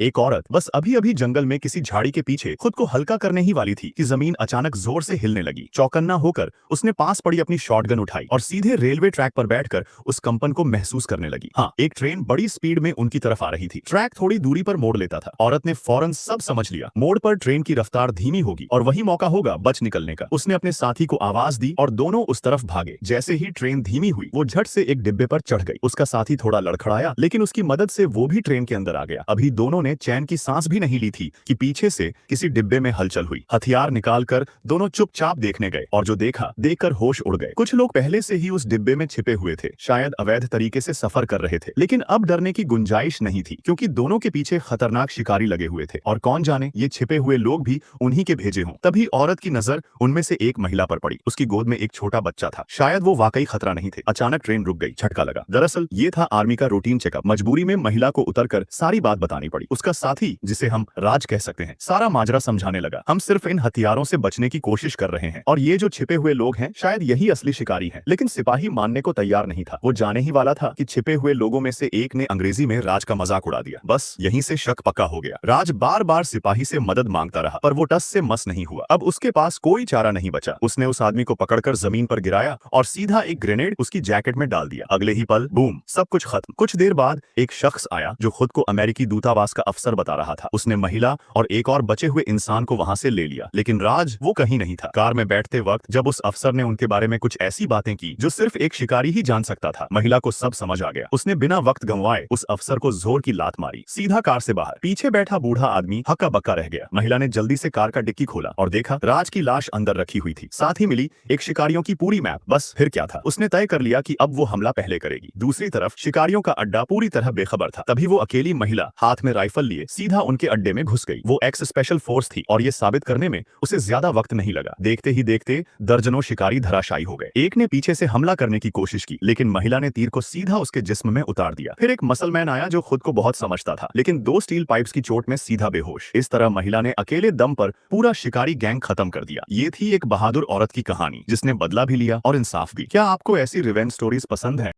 एक औरत बस अभी अभी जंगल में किसी झाड़ी के पीछे खुद को हल्का करने ही वाली थी कि जमीन अचानक जोर से हिलने लगी। चौकन्ना होकर उसने पास पड़ी अपनी शॉटगन उठाई और सीधे रेलवे ट्रैक पर बैठकर उस कंपन को महसूस करने लगी। हाँ, एक ट्रेन बड़ी स्पीड में उनकी तरफ आ रही थी। ट्रैक थोड़ी दूरी पर मोड़ लेता था। औरत ने फौरन सब समझ लिया, मोड़ पर ट्रेन की रफ्तार धीमी होगी और वही मौका होगा बच निकलने का। उसने अपने साथी को आवाज दी और दोनों उस तरफ भागे। जैसे ही ट्रेन धीमी हुई, वो झट से एक डिब्बे पर चढ़ गई। उसका साथी थोड़ा लड़खड़ाया, लेकिन उसकी मदद से वो भी ट्रेन के अंदर आ गया। अभी दोनों ने चैन की सांस भी नहीं ली थी कि पीछे से किसी डिब्बे में हलचल हुई। हथियार निकालकर दोनों चुपचाप देखने गए और जो देखा देखकर होश उड़ गए। कुछ लोग पहले से ही उस डिब्बे में छिपे हुए थे, शायद अवैध तरीके से सफर कर रहे थे। लेकिन अब डरने की गुंजाइश नहीं थी, क्योंकि दोनों के पीछे खतरनाक शिकारी लगे हुए थे और कौन जाने ये छिपे हुए लोग भी उन्हीं के भेजे हों। तभी औरत की नजर उनमें से एक महिला पर पड़ी। उसकी गोद में एक छोटा बच्चा था। शायद वो वाकई खतरा नहीं थे। अचानक ट्रेन रुक गई। झटका लगा। दरअसल ये था आर्मी का रूटीन चेकअप। मजबूरी में महिला को उतरकर सारी बात बतानी पड़ी। उसका साथी, जिसे हम राज कह सकते हैं, सारा माजरा समझाने लगा। हम सिर्फ इन हथियारों से बचने की कोशिश कर रहे हैं और ये जो छिपे हुए लोग हैं शायद यही असली शिकारी हैं। लेकिन सिपाही मानने को तैयार नहीं था। वो जाने ही वाला था कि छिपे हुए लोगों में से एक ने अंग्रेजी में राज का मजाक उड़ा दिया। बस यहीं से शक पक्का हो गया। राज बार बार सिपाही से मदद मांगता रहा, पर वो टस से मस नहीं हुआ। अब उसके पास कोई चारा नहीं बचा। उसने उस आदमी को पकड़कर जमीन पर गिराया और सीधा एक ग्रेनेड उसकी जैकेट में डाल दिया। अगले ही पल बूम, सब कुछ खत्म। कुछ देर बाद एक शख्स आया जो खुद को अमेरिकी दूतावास का अफसर बता रहा था। उसने महिला और एक और बचे हुए इंसान को वहां से ले लिया, लेकिन राज वो कहीं नहीं था। कार में बैठते वक्त जब उस अफसर ने उनके बारे में कुछ ऐसी बातें की जो सिर्फ एक शिकारी ही जान सकता था, महिला को सब समझ आ गया। उसने बिना वक्त गंवाए उस अफसर को जोर की लात मारी, सीधा कार से बाहर। पीछे बैठा बूढ़ा आदमी हक्का बक्का रह गया। महिला ने जल्दी से कार का डिक्की खोला और देखा राज की लाश अंदर रखी हुई थी। साथ ही मिली एक शिकारियों की पूरी मैप। बस फिर क्या था, उसने तय कर लिया कि अब वो हमला पहले करेगी। दूसरी तरफ शिकारियों का अड्डा पूरी तरह बेखबर था। तभी वो अकेली महिला हाथ में राइफल लिए सीधा उनके अड्डे में घुस गई। वो एक्स स्पेशल फोर्स थी और ये साबित करने में उसे ज्यादा वक्त नहीं लगा। देखते ही देखते दर्जनों शिकारी धराशायी हो गए। एक ने पीछे से हमला करने की कोशिश की, लेकिन महिला ने तीर को सीधा उसके जिस्म में उतार दिया। फिर एक मसलमैन आया जो खुद को बहुत समझता था, लेकिन दो स्टील पाइप्स की चोट में सीधा बेहोश। इस तरह महिला ने अकेले दम पर पूरा शिकारी गैंग खत्म कर दिया। ये थी एक बहादुर औरत की कहानी, जिसने बदला भी लिया और इंसाफ भी। क्या आपको ऐसी रिवेंज स्टोरीज पसंद है?